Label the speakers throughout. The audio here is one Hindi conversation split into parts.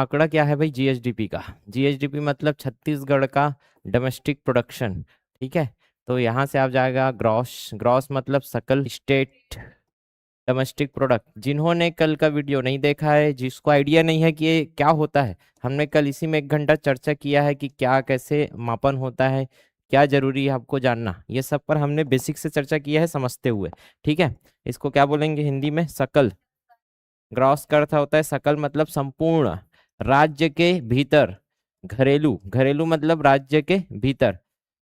Speaker 1: आंकड़ा क्या है भाई? जीएसडीपी का। जीएसडीपी मतलब छत्तीसगढ़ का डोमेस्टिक प्रोडक्शन। ठीक है, तो यहाँ से आप जाएगा ग्रॉस। ग्रॉस मतलब सकल स्टेट डोमेस्टिक प्रोडक्ट। जिन्होंने कल का वीडियो नहीं देखा है, जिसको आइडिया नहीं है कि ये क्या होता है, हमने कल इसी में 1 घंटा चर्चा किया है कि क्या कैसे मापन होता है, क्या जरूरी है आपको जानना, ये सब पर हमने बेसिक से चर्चा किया है समझते हुए। ठीक है, इसको क्या बोलेंगे हिंदी में? सकल। ग्रॉस का अर्थ होता है सकल, मतलब संपूर्ण राज्य के भीतर। घरेलू, घरेलू मतलब राज्य के भीतर।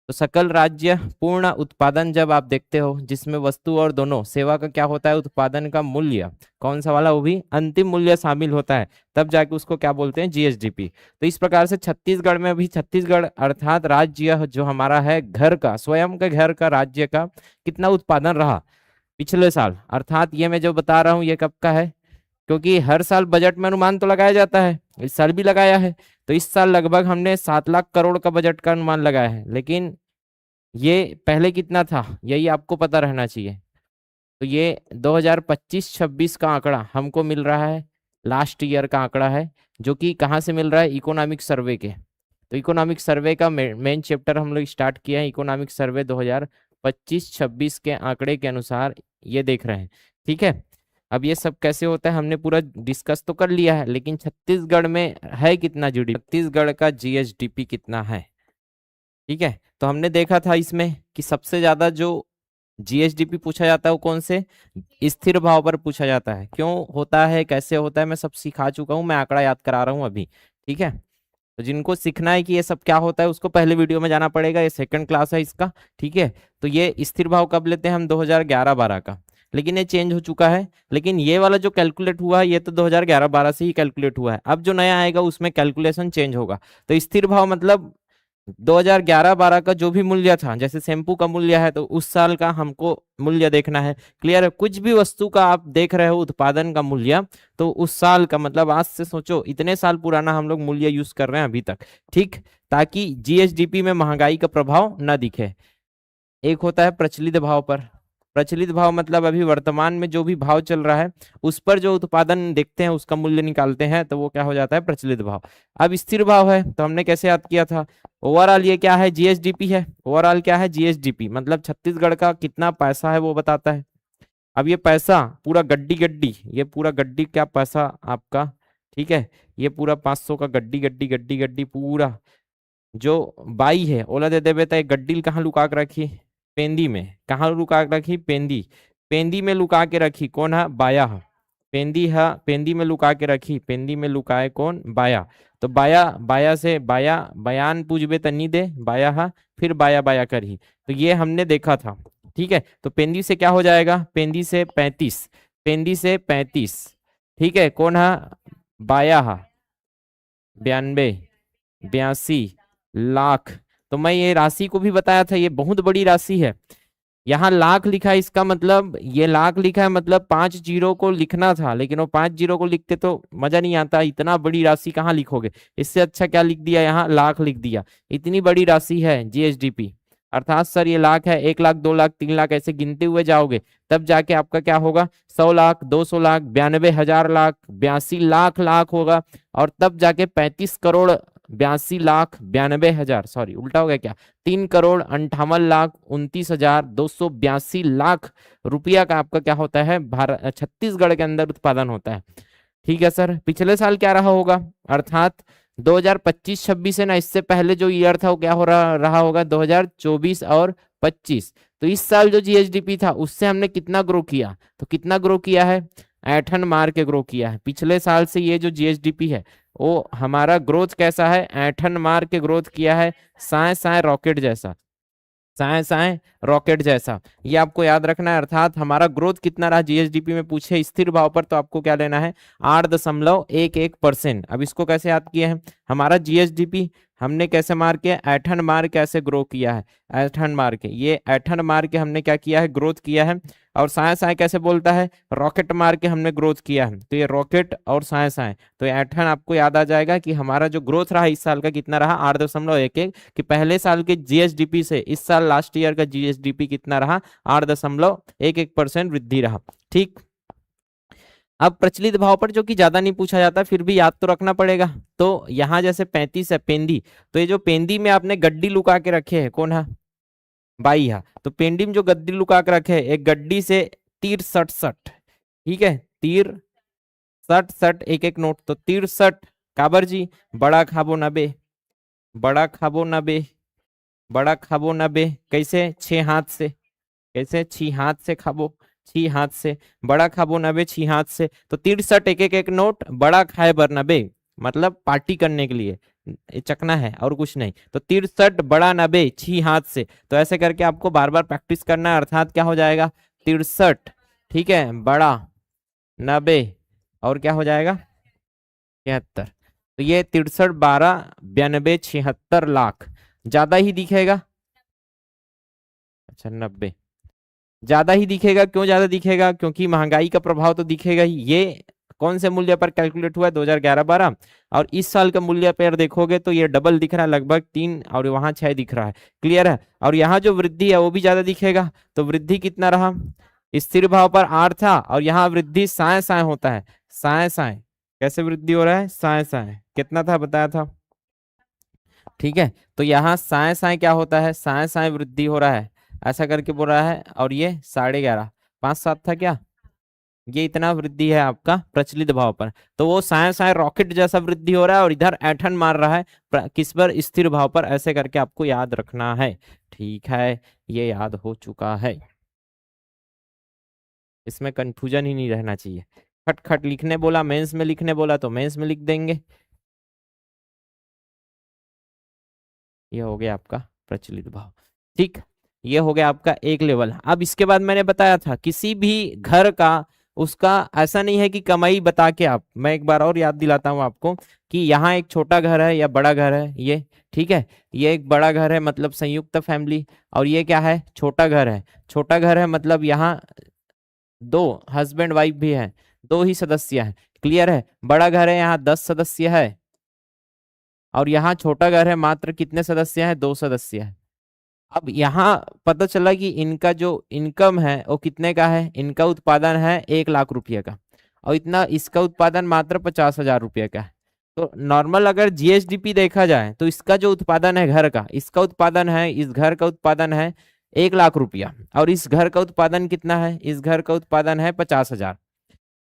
Speaker 1: तो सकल राज्य पूर्ण उत्पादन जब आप देखते हो, जिसमें वस्तु और दोनों सेवा का क्या होता है, उत्पादन का मूल्य, कौन सा वाला? वो भी अंतिम मूल्य शामिल होता है, तब जाके उसको क्या बोलते हैं? जीएसडीपी। तो इस प्रकार से छत्तीसगढ़ में भी, छत्तीसगढ़ अर्थात राज्य जो हमारा है, घर का, स्वयं के घर का, राज्य का कितना उत्पादन रहा पिछले साल, अर्थात ये मैं जो बता रहा हूँ ये कब का है? क्योंकि हर साल बजट में अनुमान तो लगाया जाता है, इस साल भी लगाया है। तो इस साल लगभग हमने 7 लाख करोड़ का बजट का अनुमान लगाया है, लेकिन ये पहले कितना था यही आपको पता रहना चाहिए। तो ये 2025-26 का आंकड़ा हमको मिल रहा है, लास्ट ईयर का आंकड़ा है, जो कि कहाँ से मिल रहा है? इकोनॉमिक सर्वे के। तो इकोनॉमिक सर्वे का मेन चैप्टर हम लोग स्टार्ट किया है, इकोनॉमिक सर्वे 2025-26 के आंकड़े के अनुसार ये देख रहे हैं। ठीक है, अब ये सब कैसे होता है हमने पूरा डिस्कस तो कर लिया है, लेकिन छत्तीसगढ़ में है कितना जीडीपी, छत्तीसगढ़ का जीएसडीपी कितना है? ठीक है, तो हमने देखा था इसमें कि सबसे ज्यादा जो जीएसडीपी पूछा जाता है वो कौन से? स्थिर भाव पर पूछा जाता है। क्यों होता है, कैसे होता है, मैं सब सिखा चुका हूँ, मैं आंकड़ा याद करा रहा हूँ अभी। ठीक है, तो जिनको सीखना है कि ये सब क्या होता है, उसको पहले वीडियो में जाना पड़ेगा, ये सेकंड क्लास है इसका। ठीक है, तो ये स्थिर भाव कब लेते हैं हम? 2011-12 का, लेकिन ये चेंज हो चुका है। लेकिन ये वाला जो कैलकुलेट हुआ है ये तो 2011-12 से ही कैलकुलेट हुआ है, अब जो नया आएगा उसमें कैलकुलेशन चेंज होगा। तो स्थिर भाव मतलब 2011-12 का जो भी मूल्य था, जैसे शैम्पू का मूल्य है तो उस साल का हमको मूल्य देखना है। क्लियर है? कुछ भी वस्तु का आप देख रहे हो उत्पादन का मूल्य, तो उस साल का मतलब आज से सोचो इतने साल पुराना हम लोग मूल्य यूज कर रहे हैं अभी तक। ठीक, ताकि जीएसडीपी में महंगाई का प्रभाव न दिखे। एक होता है प्रचलित भाव पर। प्रचलित भाव मतलब अभी वर्तमान में जो भी भाव चल रहा है उस पर जो उत्पादन देखते हैं उसका मूल्य निकालते हैं, तो वो क्या हो जाता है? प्रचलित भाव। अब स्थिर भाव है तो हमने कैसे याद किया था? ओवरऑल ये क्या है? जीएसडीपी है। ओवरऑल क्या है? जीएसडीपी मतलब छत्तीसगढ़ का कितना पैसा है वो बताता है। अब ये पैसा पूरा गड्डी गड्डी, ये पूरा गड्डी क्या पैसा आपका? ठीक है, ये पूरा 500 का गड्डी गड्डी गड्डी गड्डी पूरा जो बाई है ओला दे देवे, तो गड्डी कहाँ लुका के रखी? पेंदी में। कहाँ लुका के रखी? पेंदी। पेंदी में लुका के रखी कौन है? बाया है। पेंदी है, पेंदी में लुका के रखी, पेंदी में लुकाए कौन? बाया। तो बाया, बाया से बाया, बयान पूजबे तनी दे बाया है, फिर बाया बाया करही। तो ये हमने देखा था। ठीक है, तो पेंदी से क्या हो जाएगा? पेंदी से 35, पेंदी से 35। ठीक है, कौन है? बाया है। 92, 82 लाख। तो मैं ये राशि को भी बताया था, ये बहुत बड़ी राशि है। यहाँ लाख लिखा है, इसका मतलब ये लाख लिखा है मतलब 5 जीरो को लिखना था, लेकिन वो 5 जीरो को लिखते तो मजा नहीं आता, इतना बड़ी राशि कहाँ लिखोगे? इससे अच्छा क्या लिख दिया, यहाँ लाख लिख दिया। इतनी बड़ी राशि है जीएसडीपी। अर्थात सर ये लाख है, 1 लाख, 2 लाख, 3 लाख ऐसे गिनते हुए जाओगे तब जाके आपका क्या होगा? 100 लाख, 200 लाख, 92,000 लाख, 82 लाख लाख होगा, और तब जाके 35 करोड़ 82 लाख 92 हजार, सॉरी उल्टा हो गया क्या, 3 करोड़ 58 लाख 29,282 लाख रुपया का आपका क्या होता है? भारत छत्तीसगढ़ के अंदर उत्पादन होता है। ठीक है सर, पिछले साल क्या रहा होगा? अर्थात 2025-26 है ना, इससे पहले जो ईयर था वो क्या हो रहा होगा? 2024 और 25। तो इस साल जो जीएसडीपी था उससे हमने कितना ग्रो किया? तो कितना ग्रो किया है? ऐठन मार के ग्रो किया है। पिछले साल से ये जो जीएसडीपी है वो हमारा ग्रोथ कैसा है? ऐठन मार के ग्रोथ किया है, साए साए रॉकेट जैसा, साए साए रॉकेट जैसा। ये आपको याद रखना है। अर्थात हमारा ग्रोथ कितना रहा जीएसडीपी में पूछे स्थिर भाव पर, तो आपको क्या लेना है? 8.11%। अब इसको कैसे याद किया है? हमारा जीएसडीपी हमने कैसे मार के? ऐठन मार के ऐसे ग्रो किया है, ऐठन मार के, ये ऐठन मार के हमने क्या किया है? ग्रोथ किया है। और साए साए कैसे बोलता है? रॉकेट मार के हमने ग्रोथ किया है, तो ये रॉकेट और साए साए, तो ये ऐठन आपको याद आ जाएगा कि हमारा जो ग्रोथ रहा इस साल का कितना रहा? 8.11, कि पहले साल के जीएसडीपी से इस साल लास्ट ईयर का जीएसडीपी कितना रहा? 8.11% वृद्धि रहा। ठीक, अब प्रचलित भाव पर जो कि ज्यादा नहीं पूछा जाता, फिर भी याद तो रखना पड़ेगा। तो यहाँ जैसे 35 है पेंदी, तो ये जो पेंदी में आपने गड्डी लुका के रखे है, कौन है? बाई है। तो पेंडी में जो गड्डी लुका के रखे है, एक गड्डी से तीर सट सट, ठीक है, तीर सट सट एक एक नोट, तो तीर सट काबर जी, बड़ा खाबो नबे, बड़ा खाबो नबे, बड़ा खाबो नबे, कैसे? 6 हाथ से, कैसे? 6 हाथ से खाबो, 6 हाथ से, बड़ा खाबो नबे 6 हाथ से, तो 63 एक एक एक नोट, बड़ा खाए बर नबे, मतलब पार्टी करने के लिए ये चकना है और कुछ नहीं। तो 63 बड़ा नबे 6 हाथ से, तो ऐसे करके आपको बार बार प्रैक्टिस करना है, अर्थात क्या हो जाएगा? 63, ठीक है, बड़ा नबे, और क्या हो जाएगा? 73। तो ये 63 12 92 76 लाख, ज्यादा ही दिखेगा। अच्छा 90 ज्यादा ही दिखेगा। क्यों ज्यादा दिखेगा? क्योंकि महंगाई का प्रभाव तो दिखेगा ही। ये कौन से मूल्य पर कैलकुलेट हुआ है? 2011-12। और इस साल का मूल्य पर देखोगे तो ये डबल दिख रहा है, लगभग 3 और वहां 6 दिख रहा है। क्लियर है? और यहाँ जो वृद्धि है वो भी ज्यादा दिखेगा। तो वृद्धि कितना रहा? स्थिर भाव पर 8 था, और यहाँ वृद्धि साय साय होता है, साय साय। कैसे वृद्धि हो रहा है? साय साय। कितना था बताया था? ठीक है, तो यहाँ साय साय क्या होता है? साय साय वृद्धि हो रहा है, ऐसा करके बोल रहा है। और ये 11.5 5 7 था क्या? ये इतना वृद्धि है आपका प्रचलित भाव पर। तो वो साय साय रॉकेट जैसा वृद्धि हो रहा है, और इधर ऐठन मार रहा है किस पर? स्थिर भाव पर। ऐसे करके आपको याद रखना है। ठीक है, ये याद हो चुका है, इसमें कंफ्यूजन ही नहीं रहना चाहिए। खट खट लिखने बोला, मेंस में लिखने बोला तो मेंस में लिख देंगे। ये हो गया आपका प्रचलित भाव। ठीक, ये हो गया आपका एक लेवल। अब इसके बाद मैंने बताया था किसी भी घर का, उसका ऐसा नहीं है कि कमाई बता के आप, मैं एक बार और याद दिलाता हूं आपको कि यहाँ एक छोटा घर है या बड़ा घर है ये, ठीक है, ये एक बड़ा घर है मतलब संयुक्त फैमिली, और ये क्या है? छोटा घर है। छोटा घर है मतलब यहाँ दो हस्बैंड वाइफ भी है, दो ही सदस्य है। क्लियर है? बड़ा घर है, यहाँ 10 सदस्य है, और यहाँ छोटा घर है, मात्र कितने सदस्य हैं? 2 सदस्य है। अब यहाँ पता चला कि इनका जो इनकम है वो कितने का है? इनका उत्पादन है 1 लाख रुपये का, और इतना इसका उत्पादन मात्र 50,000 रुपये का है। तो नॉर्मल अगर जीएसडीपी देखा जाए तो इसका जो उत्पादन है घर का, इसका उत्पादन है, इस घर का उत्पादन है 1 लाख रुपया, और इस घर का उत्पादन कितना है? इस घर का उत्पादन है 50,000।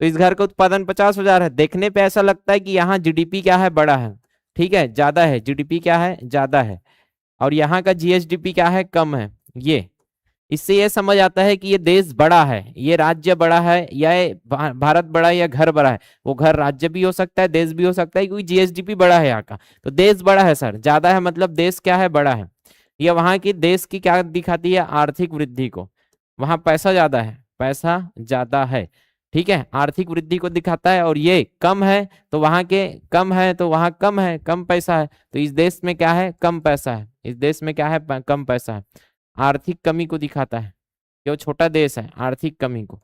Speaker 1: तो इस घर का उत्पादन 50,000 है। देखने पे ऐसा लगता है कि यहाँ जीडीपी क्या है? बड़ा है, ठीक है, ज्यादा है। जीडीपी क्या है? ज्यादा है। और यहाँ का जीएसडीपी क्या है? कम है। ये इससे ये समझ आता है कि ये देश बड़ा है, ये राज्य बड़ा है, या ये भारत बड़ा है, या घर बड़ा है। वो घर राज्य भी हो सकता है, देश भी हो सकता है, क्योंकि जीएसडीपी बड़ा है यहाँ का। तो देश बड़ा है सर, ज्यादा है मतलब देश क्या है? बड़ा है। ये वहां की देश की क्या दिखाती है? आर्थिक वृद्धि को। वहां पैसा ज्यादा है, पैसा ज्यादा है, ठीक है, आर्थिक वृद्धि को दिखाता है। और ये कम है, तो वहां के कम है, तो वहां कम है, कम पैसा है। तो इस देश में क्या है? कम पैसा है। इस देश में क्या है? कम पैसा है। आर्थिक कमी को दिखाता है, जो छोटा देश है, आर्थिक कमी को।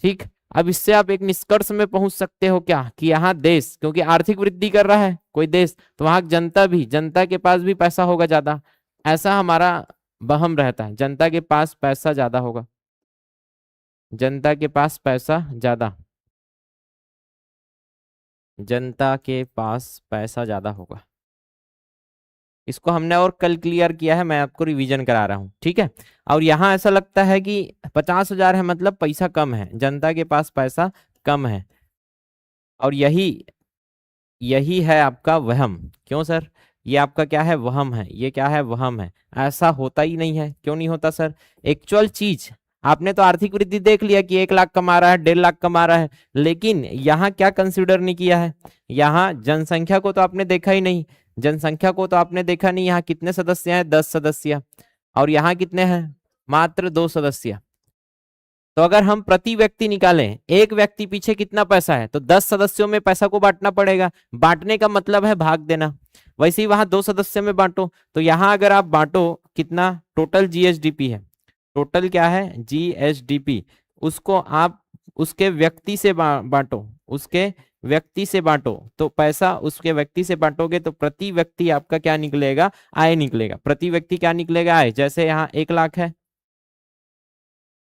Speaker 1: ठीक, अब इससे आप एक निष्कर्ष में पहुंच सकते हो क्या? कि यहाँ देश क्योंकि आर्थिक वृद्धि कर रहा है कोई देश, तो वहां जनता भी, जनता के पास भी पैसा होगा ज्यादा, ऐसा हमारा वहम रहता है। जनता के पास पैसा ज्यादा होगा, जनता के पास पैसा ज्यादा, जनता के पास पैसा ज्यादा होगा। इसको हमने और कल क्लियर किया है, मैं आपको रिवीजन करा रहा हूँ, ठीक है। और यहाँ ऐसा लगता है कि 50,000 है मतलब पैसा कम है, जनता के पास पैसा कम है। और यही यही है आपका वहम। क्यों सर? ये आपका क्या है? वहम है। ये क्या है? वहम है। ऐसा होता ही नहीं है। क्यों नहीं होता सर? एक्चुअल चीज, आपने तो आर्थिक वृद्धि देख लिया कि 1 लाख कमा रहा है, 1.5 लाख कमा रहा है, लेकिन यहाँ क्या कंसिडर नहीं किया है? यहाँ जनसंख्या को तो आपने देखा ही नहीं। जनसंख्या को तो आपने देखा नहीं, यहाँ कितने सदस्य हैं? 10 सदस्य। और यहाँ कितने हैं? मात्र 2 सदस्य। तो अगर हम प्रति व्यक्ति निकालें, एक व्यक्ति पीछे कितना पैसा है, तो 10 सदस्यों में पैसा को बांटना पड़ेगा। बांटने का मतलब है भाग देना। वैसे ही वहां 2 सदस्य में बांटो, तो यहां अगर आप बांटो कितना टोटल जीएसडीपी है, टोटल क्या है? जीएसडीपी, उसको आप उसके व्यक्ति से बांटो, उसके व्यक्ति से बांटो, तो पैसा उसके व्यक्ति से बांटोगे तो प्रति व्यक्ति आपका क्या निकलेगा? आय निकलेगा। प्रति व्यक्ति क्या निकलेगा? आय। जैसे यहाँ 1 लाख है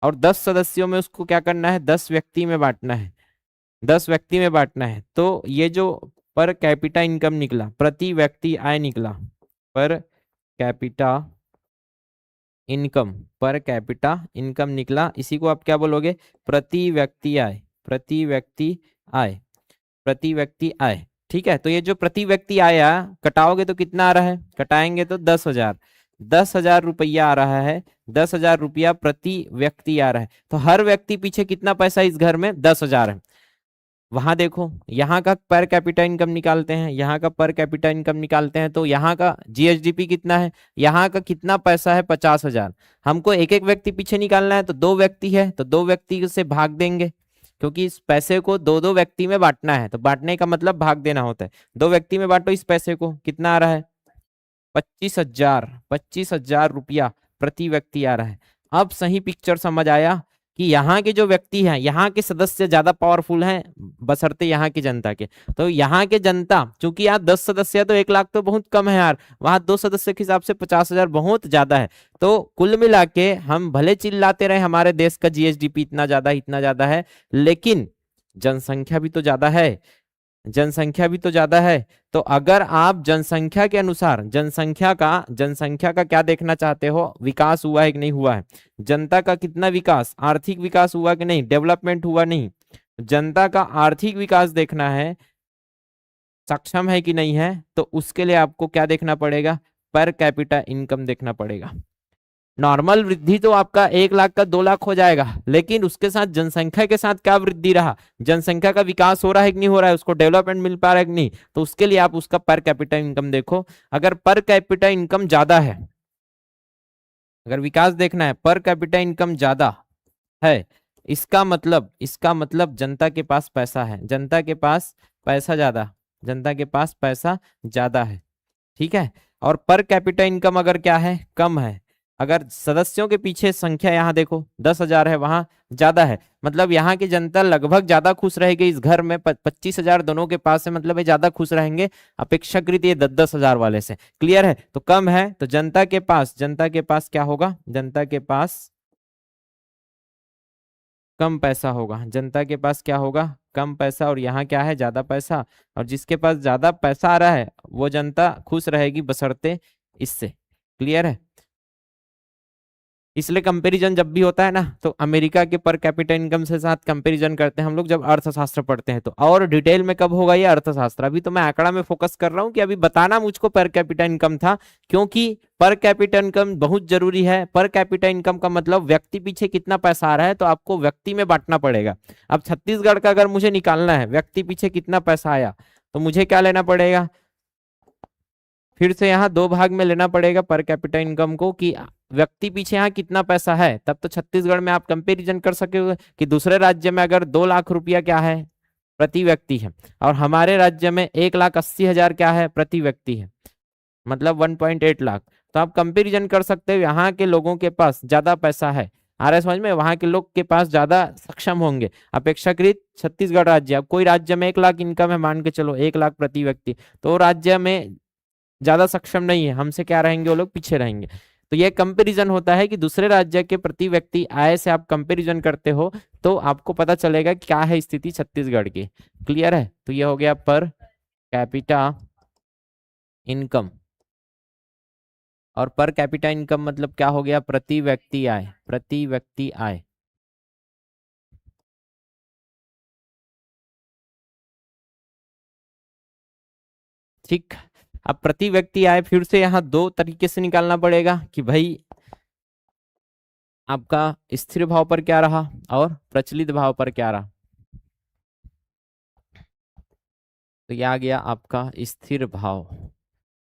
Speaker 1: और 10 सदस्यों में उसको क्या करना है? 10 व्यक्ति में बांटना है, 10 व्यक्ति में बांटना है। तो ये जो पर कैपिटा इनकम निकला, प्रति व्यक्ति आय निकला, per capita income, per capita income निकला, इसी को आप क्या बोलोगे, प्रति व्यक्ति आय, प्रति व्यक्ति आय, प्रति व्यक्ति आय। ठीक है, तो ये जो प्रति व्यक्ति आया कटाओगे तो कितना आ रहा है, कटाएंगे तो 10,000, 10,000 रुपया आ रहा है, 10,000 रुपया प्रति व्यक्ति आ रहा है। तो हर व्यक्ति पीछे कितना पैसा इस घर में, 10,000 है। वहां देखो, यहाँ का पर कैपिटा इनकम निकालते हैं, यहाँ का पर कैपिटा इनकम निकालते हैं, तो यहाँ का जीएसडीपी कितना है, यहाँ का कितना पैसा है, 50,000। हमको एक एक व्यक्ति पीछे निकालना है, तो 2 व्यक्ति है तो 2 व्यक्ति से भाग देंगे, क्योंकि इस पैसे को 2-2 व्यक्ति में बांटना है, तो बांटने का मतलब भाग देना होता है। 2 व्यक्ति में बांटो इस पैसे को, कितना आ रहा है, 25,000, 25,000 रुपया प्रति व्यक्ति आ रहा है। अब सही पिक्चर समझ आया कि यहाँ के जो व्यक्ति हैं, यहाँ के सदस्य ज्यादा पावरफुल हैं बशर्ते यहाँ की जनता के। तो यहाँ के जनता, चूंकि यहाँ 10 सदस्य है तो 1 लाख तो बहुत कम है यार, वहां 2 सदस्य के हिसाब से 50,000 बहुत ज्यादा है। तो कुल मिला के हम भले चिल्लाते रहे हमारे देश का जीएसडीपी इतना ज्यादा है, लेकिन जनसंख्या भी तो ज्यादा है, जनसंख्या भी तो ज्यादा है। तो अगर आप जनसंख्या के अनुसार जनसंख्या का क्या देखना चाहते हो, विकास हुआ है कि नहीं हुआ है, जनता का कितना विकास, आर्थिक विकास हुआ कि नहीं, डेवलपमेंट हुआ नहीं, जनता का आर्थिक विकास देखना है, सक्षम है कि नहीं है, तो उसके लिए आपको क्या देखना पड़ेगा, पर कैपिटा इनकम देखना पड़ेगा। नॉर्मल वृद्धि तो आपका 1 लाख का 2 लाख हो जाएगा, लेकिन उसके साथ जनसंख्या के साथ क्या वृद्धि रहा, जनसंख्या का विकास हो रहा है कि नहीं हो रहा है, उसको डेवलपमेंट मिल पा रहा है कि नहीं, तो उसके लिए आप उसका पर कैपिटा इनकम देखो। अगर पर कैपिटा इनकम ज्यादा है, अगर विकास देखना है, पर कैपिटा इनकम ज्यादा है, इसका मतलब जनता के पास पैसा है, जनता के पास पैसा ज्यादा, जनता के पास पैसा ज्यादा है। ठीक है, और पर कैपिटा इनकम अगर क्या है, कम है, अगर सदस्यों के पीछे संख्या यहाँ देखो 10,000 है, वहां ज्यादा है, मतलब यहाँ की जनता लगभग ज्यादा खुश रहेगी इस घर में, 25,000 दोनों के पास है, मतलब ये ज्यादा खुश रहेंगे अपेक्षाकृत ये 10,000 वाले से। क्लियर है, तो कम है तो जनता के पास क्या होगा, जनता के पास कम पैसा होगा, जनता के पास क्या होगा, कम पैसा, और यहाँ क्या है, ज्यादा पैसा, और जिसके पास ज्यादा पैसा आ रहा है वो जनता खुश रहेगी बशर्ते इससे। क्लियर है, इसलिए कंपैरिजन जब भी होता है ना, तो अमेरिका के पर कैपिटा इनकम से साथ कंपैरिजन करते हैं हम लोग जब अर्थशास्त्र पढ़ते हैं। तो और डिटेल में कब होगा ये अर्थशास्त्र, अभी तो मैं आंकड़ा में फोकस कर रहा हूँ कि अभी बताना मुझको पर कैपिटा इनकम था, क्योंकि पर कैपिटा इनकम बहुत जरूरी है। पर कैपिटा इनकम का मतलब व्यक्ति पीछे कितना पैसा आ रहा है, तो आपको व्यक्ति में बांटना पड़ेगा। अब छत्तीसगढ़ का अगर मुझे निकालना है व्यक्ति पीछे कितना पैसा आया, तो मुझे क्या लेना पड़ेगा, फिर से यहाँ 2 भाग में लेना पड़ेगा पर कैपिटा इनकम को, कि व्यक्ति पीछे यहाँ कितना पैसा है, तब तो छत्तीसगढ़ में आप कंपैरिजन कर सके कि दूसरे राज्य में अगर 2 लाख रुपया क्या है प्रति व्यक्ति है, और हमारे राज्य में 1,80,000 क्या है प्रति व्यक्ति है, मतलब 1.8 लाख। तो आप कंपैरिजन कर सकते हो, यहाँ के लोगों के पास ज्यादा पैसा है, आ रहा है समझ में, वहां के लोग के पास ज्यादा सक्षम होंगे अपेक्षाकृत छत्तीसगढ़ राज्य। अब कोई राज्य में 1 लाख इनकम है, मान के चलो 1 लाख प्रति व्यक्ति, तो राज्य में ज्यादा सक्षम नहीं है, हमसे क्या रहेंगे, वो लोग पीछे रहेंगे। तो ये कंपैरिजन होता है कि दूसरे राज्य के प्रति व्यक्ति आय से आप कंपैरिजन करते हो, तो आपको पता चलेगा क्या है स्थिति छत्तीसगढ़ की। क्लियर है, तो ये हो गया पर कैपिटा इनकम, और पर कैपिटा इनकम मतलब क्या हो गया, प्रति व्यक्ति आय, प्रति व्यक्ति आय। ठीक, अब प्रति व्यक्ति आय फिर से यहाँ 2 तरीके से निकालना पड़ेगा कि भाई आपका स्थिर भाव पर क्या रहा और प्रचलित भाव पर क्या रहा। तो ये आ गया आपका स्थिर भाव।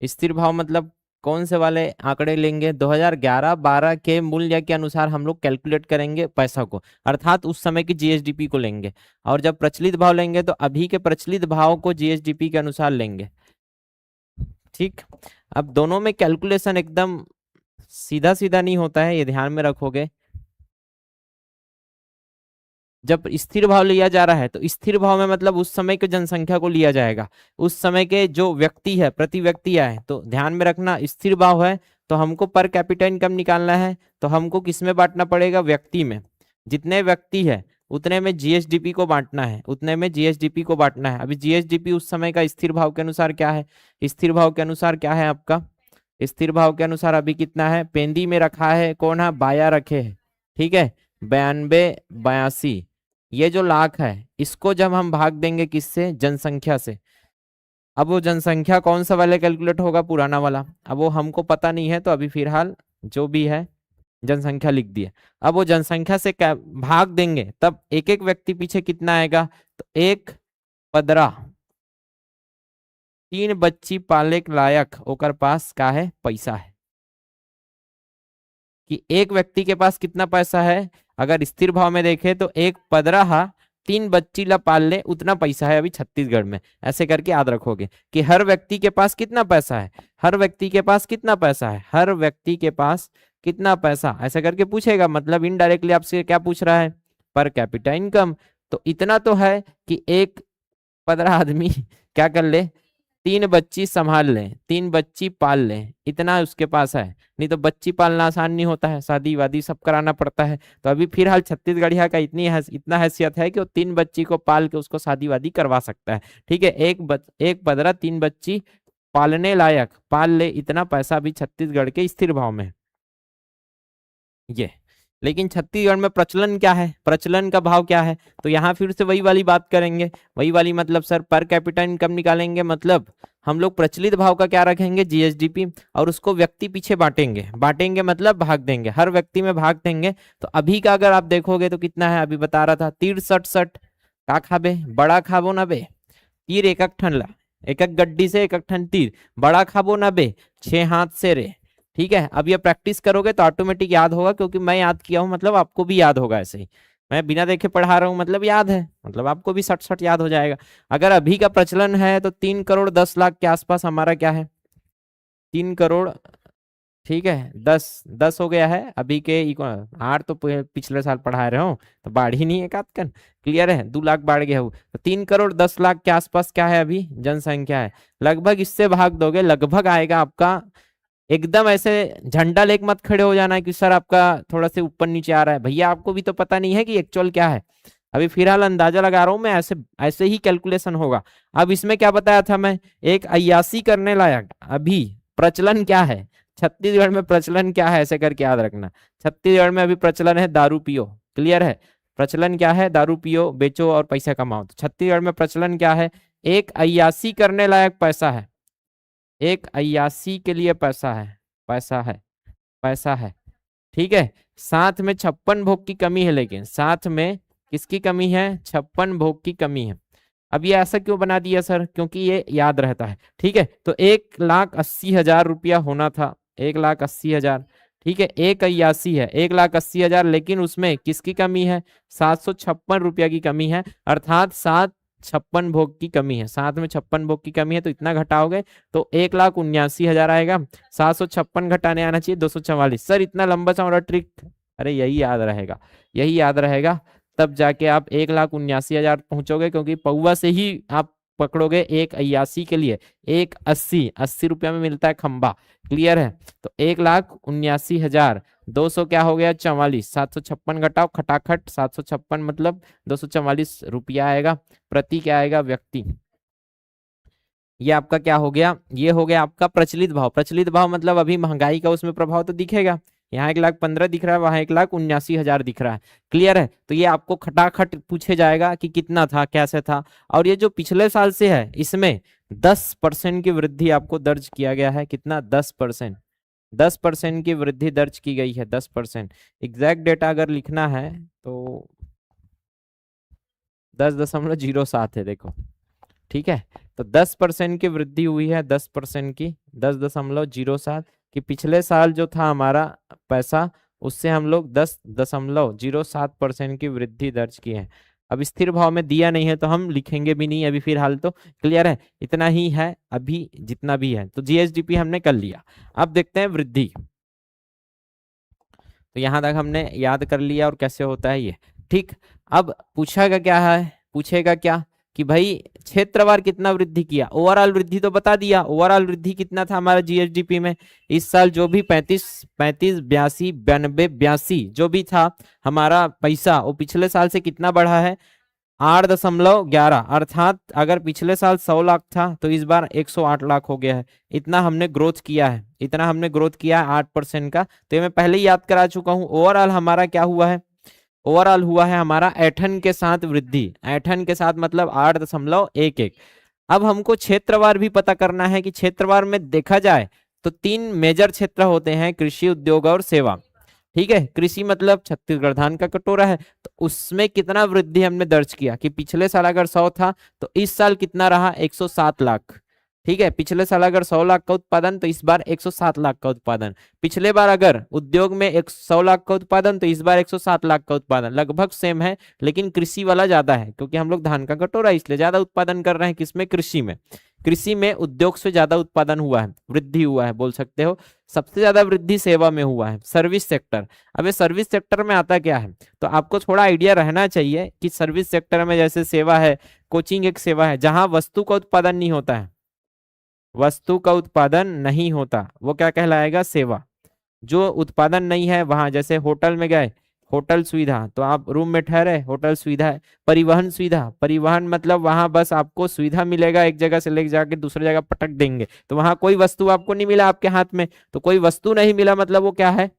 Speaker 1: स्थिर भाव मतलब कौन से वाले आंकड़े लेंगे, 2011-12 के मूल्य के अनुसार हम लोग कैलकुलेट करेंगे पैसा को, अर्थात उस समय की जीएसडीपी को लेंगे, और जब प्रचलित भाव लेंगे तो अभी के प्रचलित भाव को जीएसडीपी के अनुसार लेंगे। ठीक, अब दोनों में कैलकुलेशन एकदम सीधा सीधा नहीं होता है, ये ध्यान में रखोगे। जब स्थिर भाव लिया जा रहा है तो स्थिर भाव में मतलब उस समय के जनसंख्या को लिया जाएगा, उस समय के जो व्यक्ति है प्रति व्यक्ति आए। तो ध्यान में रखना, स्थिर भाव है तो हमको पर कैपिटा इनकम निकालना है, तो हमको किस में बांटना पड़ेगा, व्यक्ति में। जितने व्यक्ति है उतने में जीएसडीपी को बांटना है, उतने में जीएसडीपी को बांटना है। अभी जीएसडीपी उस समय का स्थिर भाव के अनुसार क्या है, स्थिर भाव के अनुसार क्या है आपका, स्थिर भाव के अनुसार अभी कितना है, पेंदी में रखा है कौन है, बाया रखे है, ठीक है, 92 82, ये जो लाख है इसको जब हम भाग देंगे किससे, जनसंख्या से। अब वो जनसंख्या कौन सा वाला कैलकुलेट होगा, पुराना वाला, अब वो हमको पता नहीं है तो अभी फिलहाल जो भी है जनसंख्या लिख दिए। अब वो जनसंख्या से भाग देंगे तब एक एक व्यक्ति पीछे कितना आएगा, तो 1/15, 3 बच्ची पाले के लायक ओकर पास का है, पैसा है, कि एक व्यक्ति के पास कितना पैसा है, अगर स्थिर भाव में देखे तो 1/15 3 बच्ची ला पाल ले उतना पैसा है अभी छत्तीसगढ़ में। ऐसे करके याद रखोगे कि हर व्यक्ति के पास कितना पैसा है, हर व्यक्ति के पास कितना पैसा है, हर व्यक्ति के पास कितना पैसा, ऐसा करके पूछेगा, मतलब इनडायरेक्टली आपसे क्या पूछ रहा है, पर कैपिटा इनकम। तो इतना तो है कि 1/15 आदमी क्या कर ले, 3 बच्ची संभाल ले, 3 बच्ची पाल ले, इतना उसके पास है। नहीं तो बच्ची पालना आसान नहीं होता है, शादी वादी सब कराना पड़ता है। तो अभी फिलहाल छत्तीसगढ़िया का इतना हैसियत है कि वो 3 बच्ची को पाल के उसको शादी वादी करवा सकता है, ठीक है। 1/15 3 बच्ची पालने लायक, पाल ले, इतना पैसा भी छत्तीसगढ़ के स्थिर भाव में ये। लेकिन छत्तीसगढ़ में प्रचलन क्या है, प्रचलन का भाव क्या है, तो यहाँ फिर से वही वाली बात करेंगे, वही वाली मतलब सर पर कैपिटा इनकम निकालेंगे, मतलब हम लोग प्रचलित भाव का क्या रखेंगे, जीएसडीपी, और उसको व्यक्ति पीछे बांटेंगे, बांटेंगे मतलब भाग देंगे, हर व्यक्ति में भाग देंगे। तो अभी का अगर आप देखोगे तो कितना है, अभी बता रहा था 63 का खाबे, बड़ा खाबो ना बे, तीर एक ठन ला, एक गड्डी से एक ठन तीर, बड़ा खाबो ना बे 6 हाथ से रे, ठीक है। अब ये प्रैक्टिस करोगे तो ऑटोमेटिक याद होगा, क्योंकि मैं याद किया हूं मतलब आपको भी याद होगा, ऐसे ही मैं बिना देखे पढ़ा रहा हूं मतलब याद है, मतलब आपको भी सट सट याद हो जाएगा। अगर अभी का प्रचलन है तो 3 करोड़ 10 लाख के आसपास हमारा क्या है, 3 करोड़, ठीक है, 10 हो गया है अभी के आर तो पिछले साल पढ़ा रहे हो तो बाढ़ ही नहीं है कातकन, क्लियर है, 2 लाख बाढ़ गया हो, तो 3 करोड़ 10 लाख के आसपास क्या है अभी जनसंख्या है। लगभग इससे भाग दोगे, लगभग आएगा आपका, एकदम ऐसे झंडा लेके मत खड़े हो जाना कि सर आपका थोड़ा से ऊपर नीचे आ रहा है, भैया आपको भी तो पता नहीं है कि एक्चुअल क्या है। अभी फिलहाल अंदाजा लगा रहा हूं मैं, ऐसे ऐसे ही कैलकुलेशन होगा। अब इसमें क्या बताया था मैं, एक 81 करने लायक, अभी प्रचलन क्या है छत्तीसगढ़ में, प्रचलन क्या है ऐसे करके याद रखना। छत्तीसगढ़ में अभी प्रचलन है दारू पियो, क्लियर है, प्रचलन क्या है, दारू पियो बेचो और पैसा कमाओ। तो छत्तीसगढ़ में प्रचलन क्या है, एक 81 करने लायक पैसा है, एक 81 के लिए पैसा है, पैसा है, पैसा है, ठीक है। साथ में 56 भोग की कमी है, लेकिन साथ में किसकी कमी है, 56 भोग की कमी है। अब ये ऐसा क्यों बना दिया सर, क्योंकि ये याद रहता है, ठीक है। तो 1,80,000 रुपया होना था, 1,80,000, ठीक है, 181 है, 1,80,000, लेकिन उसमें किसकी कमी है, 756 रुपया की कमी है, अर्थात 56 भोग की कमी है, साथ में 56 भोग की कमी है, तो इतना घटाओगे तो 1,79,000 आएगा। 756 घटाने आना चाहिए 244। सर इतना लंबा चौड़ा ट्रिक, अरे यही याद रहेगा, यही याद रहेगा, तब जाके आप 1,79,000 पहुंचोगे, क्योंकि पौवा से ही आप पकड़ोगे 181 के लिए, 180 रुपया में मिलता है खंबा, क्लियर है। तो 1,79,200 क्या हो गया 44, 756 घटाओ खटाखट, 756 मतलब 244 रुपया आएगा प्रति, क्या आएगा व्यक्ति। ये आपका क्या हो गया, ये हो गया आपका प्रचलित भाव। प्रचलित भाव मतलब अभी महंगाई का उसमें प्रभाव तो दिखेगा, यहाँ 1,15,000 दिख रहा है, वहां 1,79,000 दिख रहा है, क्लियर है। तो ये आपको खटाखट पूछे जाएगा कि कितना था कैसे था। और ये जो पिछले साल से है इसमें 10% की वृद्धि आपको दर्ज किया गया है, कितना 10%, 10% की वृद्धि दर्ज की गई है, 10%। एग्जैक्ट डेटा अगर लिखना है तो 10.07 है, देखो, ठीक है। तो 10% की वृद्धि हुई है, 10% की, 10.07 कि पिछले साल जो था हमारा पैसा, उससे हम लोग 10.07% की वृद्धि दर्ज की है। अब स्थिर भाव में दिया नहीं है तो हम लिखेंगे भी नहीं अभी फिलहाल, तो क्लियर है, इतना ही है अभी जितना भी है। तो जीएसडीपी हमने कर लिया, अब देखते हैं वृद्धि। तो यहां तक हमने याद कर लिया और कैसे होता है ये, ठीक। अब पूछेगा क्या है, पूछेगा क्या कि भाई क्षेत्रवार कितना वृद्धि किया, ओवरऑल वृद्धि तो बता दिया, ओवरऑल वृद्धि कितना था हमारा जीएसडीपी में इस साल, जो भी 35 82 92 82 जो भी था हमारा पैसा, वो पिछले साल से कितना बढ़ा है 8.11, अर्थात अगर पिछले साल 100 लाख था तो इस बार 108 लाख हो गया है। इतना हमने ग्रोथ किया है, इतना हमने ग्रोथ किया है 8% का। तो ये मैं पहले ही याद करा चुका हूं। ओवरऑल हमारा क्या हुआ है, ओवरऑल हुआ है हमारा ऐठन के साथ वृद्धि, ऐठन के साथ मतलब 8.11। अब हमको क्षेत्रवार भी पता करना है कि क्षेत्रवार में देखा जाए तो 3 मेजर क्षेत्र होते हैं, कृषि, उद्योग और सेवा। ठीक है, कृषि मतलब छत्तीसगढ़ धान का कटोरा है, तो उसमें कितना वृद्धि हमने दर्ज किया कि पिछले साल अगर 100 था तो इस साल कितना रहा 107 लाख। ठीक है, पिछले साल अगर 100 लाख का उत्पादन तो इस बार 107 लाख का उत्पादन। पिछले बार अगर उद्योग में 100 लाख का उत्पादन तो इस बार 107 लाख का उत्पादन, लगभग सेम है, लेकिन कृषि वाला ज्यादा है क्योंकि हम लोग धान का कटोरा इसलिए ज्यादा उत्पादन कर रहे हैं। किसमें, कृषि में। कृषि में उद्योग से ज्यादा उत्पादन हुआ है, वृद्धि हुआ है बोल सकते हो। सबसे ज्यादा वृद्धि सेवा में हुआ है, सर्विस सेक्टर। अब ये सर्विस सेक्टर में आता क्या है, तो आपको थोड़ा आइडिया रहना चाहिए कि सर्विस सेक्टर में जैसे सेवा है, कोचिंग एक सेवा है, जहां वस्तु का उत्पादन नहीं होता है, वस्तु का उत्पादन नहीं होता वो क्या कहलाएगा, सेवा। जो उत्पादन नहीं है वहां, जैसे होटल में गए, होटल सुविधा, तो आप रूम में ठहरे, होटल सुविधा है। परिवहन सुविधा, परिवहन मतलब वहां बस आपको सुविधा मिलेगा, एक जगह से लेके जाके दूसरी जगह पटक देंगे, तो वहां कोई वस्तु आपको नहीं मिला आपके हाथ में, तो कोई वस्तु नहीं मिला मतलब वो क्या है,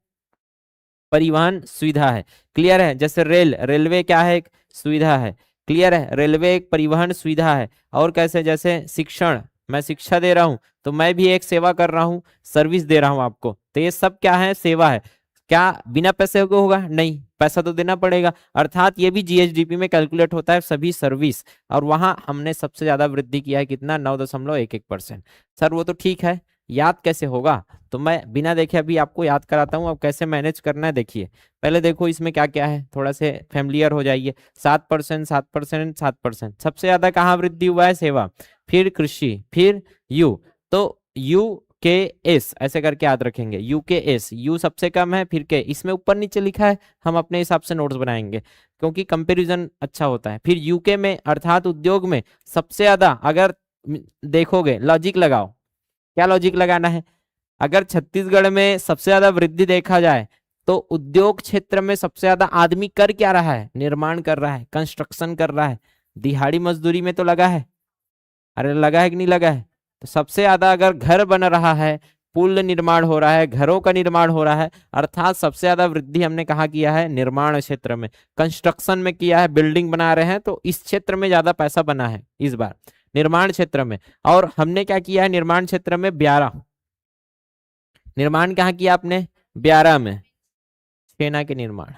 Speaker 1: परिवहन सुविधा है। क्लियर है। जैसे रेलवे क्या है, एक सुविधा है। क्लियर है, रेलवे एक परिवहन सुविधा है। और कैसे, जैसे शिक्षण, मैं शिक्षा दे रहा हूं तो मैं भी एक सेवा कर रहा हूं, सर्विस दे रहा हूं आपको, तो ये सब क्या है, सेवा है। क्या बिना पैसे को होगा, नहीं, पैसा तो देना पड़ेगा, अर्थात ये भी जीएसडीपी में कैलकुलेट होता है सभी सर्विस। और वहां हमने सबसे ज्यादा वृद्धि किया है, कितना, 9.11%। सर वो तो ठीक है, याद कैसे होगा, तो मैं बिना देखे अभी आपको याद कराता हूँ, अब कैसे मैनेज करना है देखिए। पहले देखो इसमें क्या क्या है, थोड़ा से फैमिलियर हो जाइए। 7%, 7%, 7%, सबसे ज्यादा कहाँ वृद्धि हुआ है, सेवा, फिर कृषि, फिर यू, तो यू के एस ऐसे करके याद रखेंगे, यू के एस, यू सबसे कम है, फिर के, इसमें ऊपर नीचे लिखा है, हम अपने हिसाब से नोट्स बनाएंगे क्योंकि कंपैरिजन अच्छा होता है। फिर यूके में अर्थात उद्योग में सबसे ज्यादा, अगर देखोगे, लॉजिक लगाओ, क्या लॉजिक लगाना है, अगर छत्तीसगढ़ में सबसे ज्यादा वृद्धि देखा जाए तो उद्योग क्षेत्र में सबसे ज्यादा आदमी कर क्या रहा है, निर्माण कर रहा है, कंस्ट्रक्शन कर रहा है, दिहाड़ी मजदूरी में तो लगा है, अरे लगा है कि नहीं लगा है। तो सबसे ज्यादा अगर घर बन रहा है, पुल निर्माण हो रहा है, घरों का निर्माण हो रहा है, अर्थात सबसे ज्यादा वृद्धि हमने कहा किया है, निर्माण क्षेत्र में, कंस्ट्रक्शन में किया है, बिल्डिंग बना रहे हैं, तो इस क्षेत्र में ज्यादा पैसा बना है इस बार, निर्माण क्षेत्र में। और हमने क्या किया है, निर्माण क्षेत्र में 12, निर्माण कहाँ किया आपने, 12 में, छेना के निर्माण।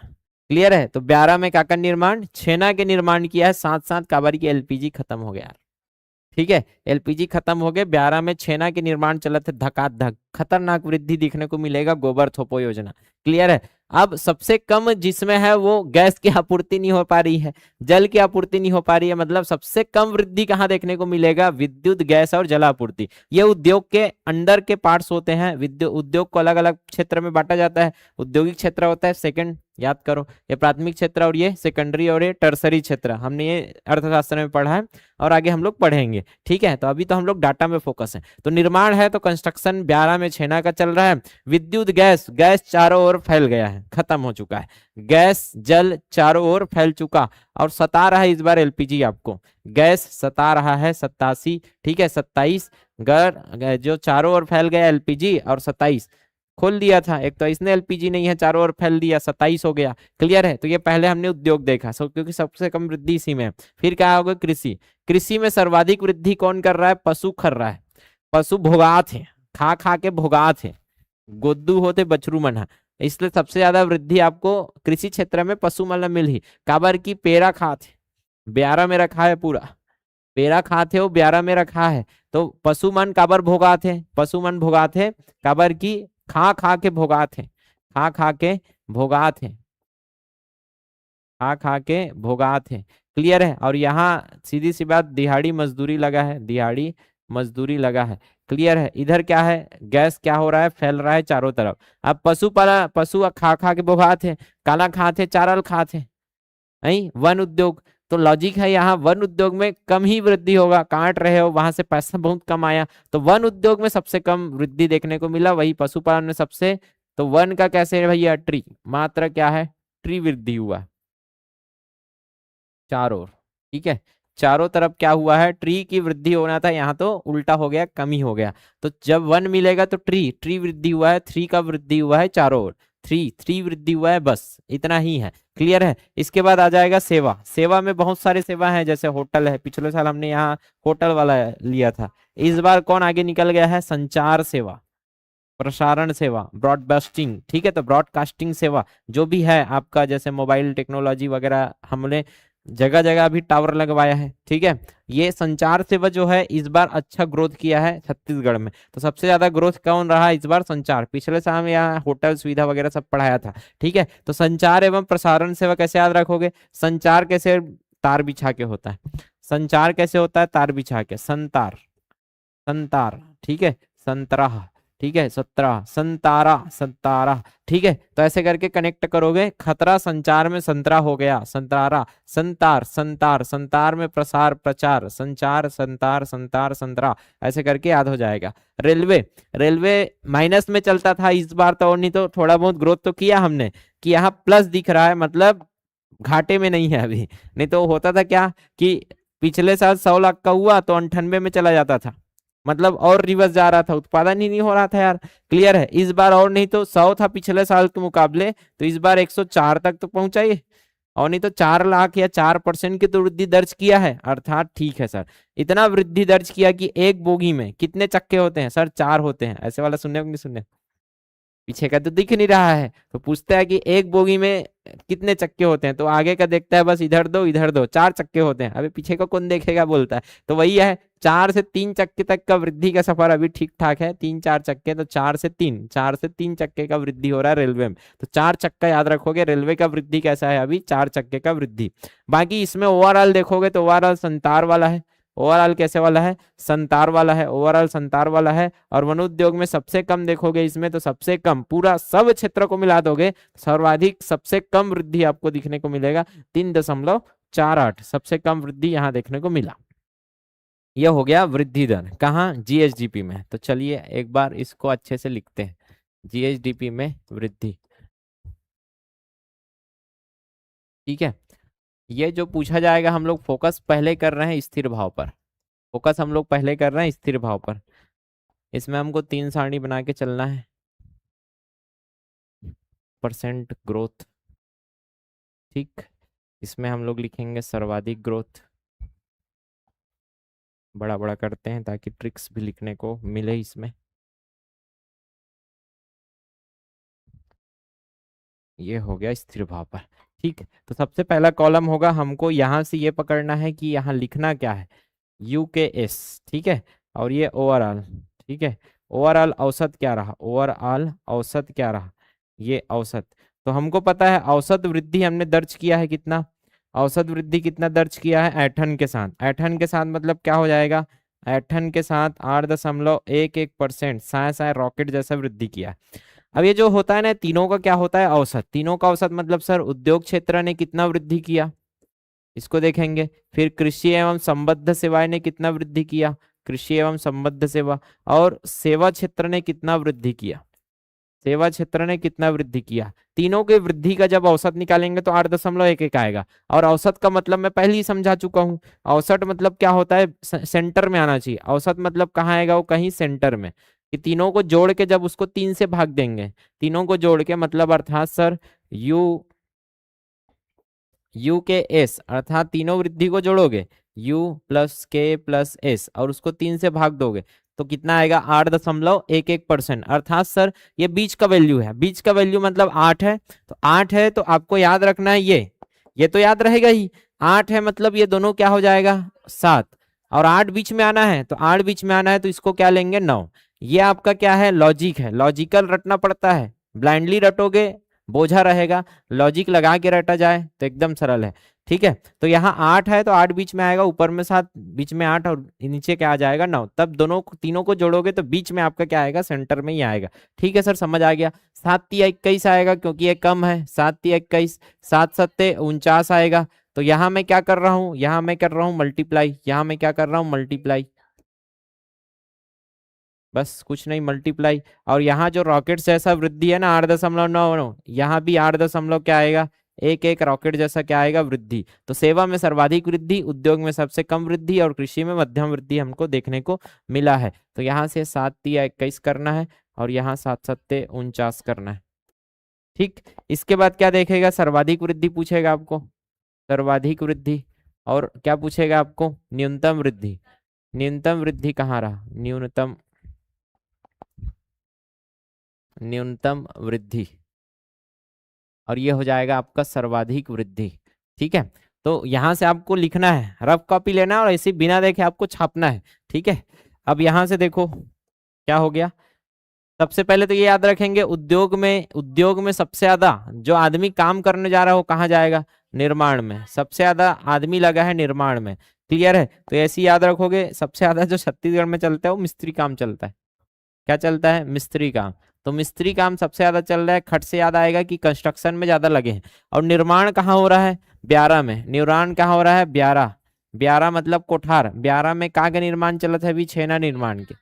Speaker 1: क्लियर है, तो 12 में क्या का निर्माण, छेना के निर्माण किया है, साथ साथ काबर की एलपीजी खत्म हो गया। ठीक है, एलपीजी खत्म हो गए, 12 में छेना के निर्माण चला थे, धकाधक खतरनाक वृद्धि देखने को मिलेगा, गोबर थोपो योजना। क्लियर है। अब सबसे कम जिसमें है वो गैस की आपूर्ति नहीं हो पा रही है, जल की आपूर्ति नहीं हो पा रही है, मतलब सबसे कम वृद्धि कहाँ देखने को मिलेगा, विद्युत, गैस और जल आपूर्ति। ये उद्योग के अंडर के पार्ट्स होते हैं, विद्युत उद्योग को अलग अलग क्षेत्र में बांटा जाता है। औद्योगिक क्षेत्र होता है सेकंड, याद करो, ये प्राथमिक क्षेत्र और ये सेकेंडरी और ये टर्सरी क्षेत्र, हमने ये अर्थशास्त्र में पढ़ा है और आगे हम लोग पढ़ेंगे। ठीक है, तो अभी तो हम लोग डाटा में फोकस है। तो निर्माण है तो कंस्ट्रक्शन 12 में छेना का चल रहा है, विद्युत, गैस, गैस चारों ओर फैल गया है, खत्म हो चुका है, गैस जल चारों ओर फैल चुका। और सता रहा है इस बार एलपीजी आपको, गैस सता रहा है 87, ठीक है 27, जो चारों ओर फैल गया एलपीजी, और 27 खोल दिया था, एक तो इसने एलपीजी नहीं है, चारों ओर फैल दिया, 27 हो गया। क्लियर है, तो ये पहले हमने उद्योग देखा, क्योंकि सबसे कम वृद्धि इसी में। फिर क्या होगा, कृषि, कृषि में सर्वाधिक वृद्धि कौन कर रहा है, पशु कर रहा है, पशु भोगात है, खा खा के भोगात है, गोद्दू होते बछरू मना, इसलिए सबसे ज्यादा वृद्धि आपको कृषि क्षेत्र में पशु मतलब मिल ही, काबर की पेरा खात है, 12 में रखा है पूरा, पेरा खाते हो 12 में रखा है, तो पशु मन काबर भोगात है, पशु मन भोगात है काबर की खा खा के भोगात है, खा खा के भोगात है, खा खा के भोगात है। क्लियर है। और यहाँ सीधी सी बात, दिहाड़ी मजदूरी लगा है, दिहाड़ी मजदूरी लगा है। क्लियर है। इधर क्या है, गैस क्या हो रहा है, फैल रहा है चारों तरफ। अब पशु पाला, पशु खा खा के भोगात है, काला खाते, चारल खाते, नहीं वन उद्योग, तो लॉजिक है यहाँ वन उद्योग में कम ही वृद्धि होगा, काट रहे हो वहां से पैसा बहुत कम आया, तो वन उद्योग में सबसे कम वृद्धि देखने को मिला, वही पशुपालन में सबसे, तो वन का कैसे है भैया, ट्री, मात्र क्या है, ट्री वृद्धि हुआ चारों ओर, ठीक है, चारों तरफ क्या हुआ है, ट्री की वृद्धि होना था, यहाँ तो उल्टा हो गया, कमी हो गया, तो जब वन मिलेगा तो ट्री, ट्री वृद्धि हुआ है, थ्री का वृद्धि हुआ है चारों ओर, थ्री, थ्री वृद्धि हुआ है, बस इतना ही है, क्लियर है। इसके बाद आ जाएगा सेवा, सेवा में बहुत सारे सेवा है, जैसे होटल है, पिछले साल हमने यहाँ होटल वाला लिया था, इस बार कौन आगे निकल गया है, संचार सेवा, प्रसारण सेवा, ब्रॉडकास्टिंग, ठीक है, तो ब्रॉडकास्टिंग सेवा जो भी है आपका, जैसे मोबाइल टेक्नोलॉजी वगैरह, हमने जगह जगह अभी टावर लगवाया है, ठीक है, ये संचार सेवा जो है इस बार अच्छा ग्रोथ किया है छत्तीसगढ़ में, तो सबसे ज्यादा ग्रोथ कौन रहा इस बार, संचार, पिछले साल में यहाँ होटल सुविधा वगैरह सब पढ़ाया था, ठीक है, तो संचार एवं प्रसारण सेवा कैसे याद रखोगे, संचार कैसे, तार बिछा के होता है, संचार कैसे होता है, तार बिछा के, संतार, संतार, ठीक है, संतरा, ठीक है, 17, संतारा, संतारा, ठीक है, तो ऐसे करके कनेक्ट करोगे, खतरा संचार में संतरा हो गया, संतारा, संतार, संतार, संतार में प्रसार, प्रचार, संचार, संतार, संतार, संतरा, ऐसे करके याद हो जाएगा। रेलवे, रेलवे माइनस में चलता था इस बार, तो और नहीं तो थोड़ा बहुत ग्रोथ तो किया हमने, कि यहाँ प्लस दिख रहा है, मतलब घाटे में नहीं है अभी, नहीं तो होता था क्या कि पिछले साल 100 लाख का हुआ तो 98 में चला जाता था, मतलब और रिवर्स जा रहा था, उत्पादन ही नहीं हो रहा था यार, क्लियर है। इस बार और नहीं तो 100 था पिछले साल के मुकाबले, तो इस बार 104 तक तो पहुंचाइए, और नहीं तो 4 लाख या 4% की तो वृद्धि दर्ज किया है, अर्थात ठीक है सर, इतना वृद्धि दर्ज किया कि एक बोगी में कितने चक्के होते हैं सर, 4 होते हैं, ऐसे वाला सुनने को नहीं सुनने, पीछे का तो दिख नहीं रहा है, तो पूछता है कि एक बोगी में कितने चक्के होते हैं, तो आगे का देखता है बस इधर दो इधर दो, 4 चक्के होते हैं, अभी पीछे का कौन देखेगा बोलता है, तो वही है, 4 से 3 चक्के तक का वृद्धि का सफर अभी ठीक ठाक है, 3-4 चक्के, तो 4 से 3, 4 से 3 चक्के का वृद्धि हो रहा है रेलवे में, तो 4 चक्का याद रखोगे, रेलवे का वृद्धि कैसा है अभी, 4 चक्के का वृद्धि। बाकी इसमें ओवरऑल देखोगे तो ओवरऑल संतार वाला है, ओवरऑल कैसे वाला है, संतार वाला है, ओवरऑल संतार वाला है, और वनोद्योग में सबसे कम देखोगे इसमें, तो सबसे कम पूरा सब क्षेत्र को मिला दोगे, सर्वाधिक सबसे कम वृद्धि आपको दिखने को मिलेगा 3.48, सबसे कम वृद्धि यहाँ देखने को मिला। यह हो गया वृद्धि दर, कहाँ, जीएसडीपी में, तो चलिए एक बार इसको अच्छे से लिखते हैं, जीएसडीपी में वृद्धि, ठीक है। ये जो पूछा जाएगा, हम लोग फोकस पहले कर रहे हैं स्थिर भाव पर, फोकस हम लोग पहले कर रहे हैं स्थिर भाव पर, इसमें हमको 3 सारणी बना के चलना है, परसेंट ग्रोथ, ठीक, इसमें हम लोग लिखेंगे सर्वाधिक ग्रोथ, बड़ा बड़ा करते हैं ताकि ट्रिक्स भी लिखने को मिले इसमें, ये हो गया स्थिर भाव पर, ठीक, तो सबसे पहला कॉलम होगा, हमको यहाँ से ये पकड़ना है कि यहाँ लिखना क्या है, यूकेएस, ठीक है, और ये ओवरऑल, ठीक है, ओवरऑल औसत क्या रहा, ओवरऑल औसत क्या रहा, ये औसत, तो हमको पता है औसत वृद्धि हमने दर्ज किया है कितना, औसत वृद्धि कितना दर्ज किया है, ऐठन के साथ, ऐठन के साथ मतलब क्या हो जाएगा, ऐठन के साथ 8.11%, साय साय रॉकेट जैसा वृद्धि किया। अब ये जो होता है ना, तीनों का क्या होता है, औसत, तीनों का औसत मतलब सर उद्योग क्षेत्र ने कितना वृद्धि किया, इसको देखेंगे, फिर कृषि एवं संबद्ध सेवाएं ने कितना वृद्धि किया, कृषि एवं संबद्ध सेवा, और सेवा क्षेत्र ने कितना वृद्धि किया, सेवा क्षेत्र ने कितना वृद्धि किया, तीनों के वृद्धि का जब औसत निकालेंगे तो 8.11 आएगा, और औसत का मतलब मैं पहले ही समझा चुका हूँ, औसत मतलब क्या होता है, सेंटर में आना चाहिए, औसत मतलब कहाँ आएगा, वो कहीं सेंटर में, कि तीनों को जोड़ के जब उसको 3 से भाग देंगे, तीनों को जोड़ के मतलब अर्थात सर यू के एस, अर्थात तीनों वृद्धि को जोड़ोगे, u प्लस के प्लस एस, और उसको 3 से भाग दोगे तो कितना आएगा, 8.11%, अर्थात सर ये बीच का वैल्यू है, बीच का वैल्यू मतलब 8 है, तो 8 है तो आपको याद रखना है ये तो याद रहेगा ही, 8 है मतलब ये दोनों क्या हो जाएगा 7, और 8 बीच में आना है, तो 8 बीच में आना है तो इसको क्या लेंगे 9, ये आपका क्या है, लॉजिक है, लॉजिकल रटना पड़ता है, ब्लाइंडली रटोगे बोझा रहेगा, लॉजिक लगा के रटा जाए तो एकदम सरल है, ठीक है। तो यहाँ 8 है तो 8 बीच में आएगा, ऊपर में 7, बीच में 8, और नीचे क्या आ जाएगा 9, तब दोनों तीनों को जोड़ोगे तो बीच में आपका क्या आएगा, सेंटर में ही आएगा, ठीक है सर, समझ आ गया। 7 तिया 21 आएगा क्योंकि ये कम है, 7 तिया 21, 7 सत्ते 49 आएगा, तो यहाँ मैं क्या कर रहा हूँ, यहाँ मैं कर रहा हूँ मल्टीप्लाई, यहाँ मैं क्या कर रहा हूँ मल्टीप्लाई, बस कुछ नहीं मल्टीप्लाई। और यहाँ जो रॉकेट जैसा वृद्धि है ना 8.99, यहाँ भी 8 क्या आएगा, एक एक रॉकेट जैसा क्या आएगा वृद्धि। तो सेवा में सर्वाधिक वृद्धि, उद्योग में सबसे कम वृद्धि और कृषि में मध्यम वृद्धि हमको देखने को मिला है। तो यहाँ से 7×3=21 करना है और यहाँ 7×7=49 करना है। ठीक, इसके बाद क्या देखेगा, सर्वाधिक वृद्धि पूछेगा आपको, सर्वाधिक वृद्धि, और क्या पूछेगा आपको, न्यूनतम वृद्धि। न्यूनतम वृद्धि कहाँ रहा, न्यूनतम वृद्धि, और ये हो जाएगा आपका सर्वाधिक वृद्धि। ठीक है, तो यहां से आपको लिखना है, रफ कॉपी लेना है और ऐसे बिना देखे आपको छापना है। ठीक है, अब यहां से देखो क्या हो गया, सबसे पहले तो ये याद रखेंगे, उद्योग में सबसे ज्यादा जो आदमी काम करने जा रहा है वो कहाँ जाएगा, निर्माण में, सबसे ज्यादा आदमी लगा है निर्माण में। क्लियर है, तो ऐसे याद रखोगे, सबसे ज्यादा जो छत्तीसगढ़ में चलता है वो मिस्त्री काम चलता है। क्या चलता है, मिस्त्री काम। तो मिस्त्री काम सबसे ज्यादा चल रहा है, खट से याद आएगा कि कंस्ट्रक्शन में ज्यादा लगे हैं। और निर्माण कहाँ हो रहा है, ब्यारा में। निर्माण कहाँ हो रहा है, ब्यारा। ब्यारा मतलब कोठार। ब्यारा में का के निर्माण चलत है अभी, छेना निर्माण के,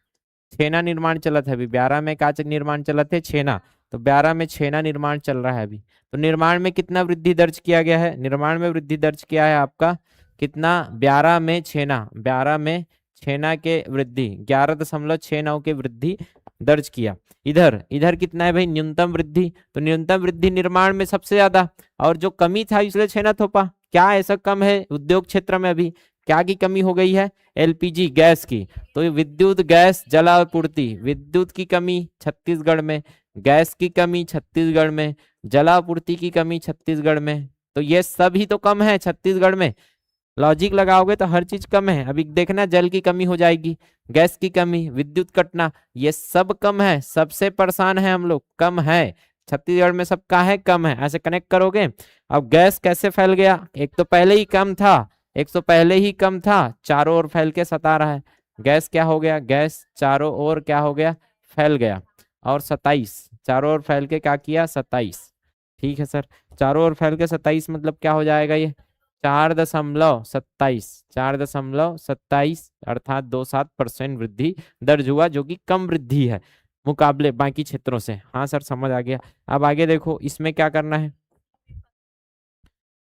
Speaker 1: छेना निर्माण चलत है अभी। ब्यारा में का निर्माण चलत है, छेना। तो ब्यारा में छेना निर्माण चल रहा है अभी। तो निर्माण में कितना वृद्धि दर्ज किया गया है, निर्माण में वृद्धि दर्ज किया है आपका कितना, ब्यारा में छेना, ब्यारा में छेना के वृद्धि 11.69 के वृद्धि दर्ज किया। इधर इधर कितना है भाई, न्यूनतम वृद्धि। तो न्यूनतम वृद्धि निर्माण में सबसे ज्यादा, और जो कमी था इसलिए छेना थोपा। क्या ऐसा कम है उद्योग क्षेत्र में अभी, क्या की कमी हो गई है, एलपीजी गैस की। तो विद्युत गैस जलापूर्ति, विद्युत की कमी छत्तीसगढ़ में, गैस की कमी छत्तीसगढ़ में, जलापूर्ति की कमी छत्तीसगढ़ में। तो ये सभी तो कम है छत्तीसगढ़ में। लॉजिक लगाओगे तो हर चीज कम है। अभी देखना, जल की कमी हो जाएगी, गैस की कमी, विद्युत कटना, ये सब कम है। सबसे परेशान है हम लोग, कम है छत्तीसगढ़ में, सबका है कम है। ऐसे कनेक्ट करोगे। अब गैस कैसे फैल गया, एक तो पहले ही कम था, एक तो पहले ही कम था, चारों ओर फैल के सता रहा है। गैस क्या हो गया, गैस चारों ओर क्या हो गया, फैल गया। और 27, चारों ओर फैल के क्या किया, 27। ठीक है सर, चारों ओर फैल के 27 मतलब क्या हो जाएगा ये, 4.27, 4.27 अर्थात 27% वृद्धि दर्ज हुआ, जो कि कम वृद्धि है मुकाबले बाकी क्षेत्रों से। हाँ सर समझ आ गया। अब आगे देखो, इसमें क्या करना है,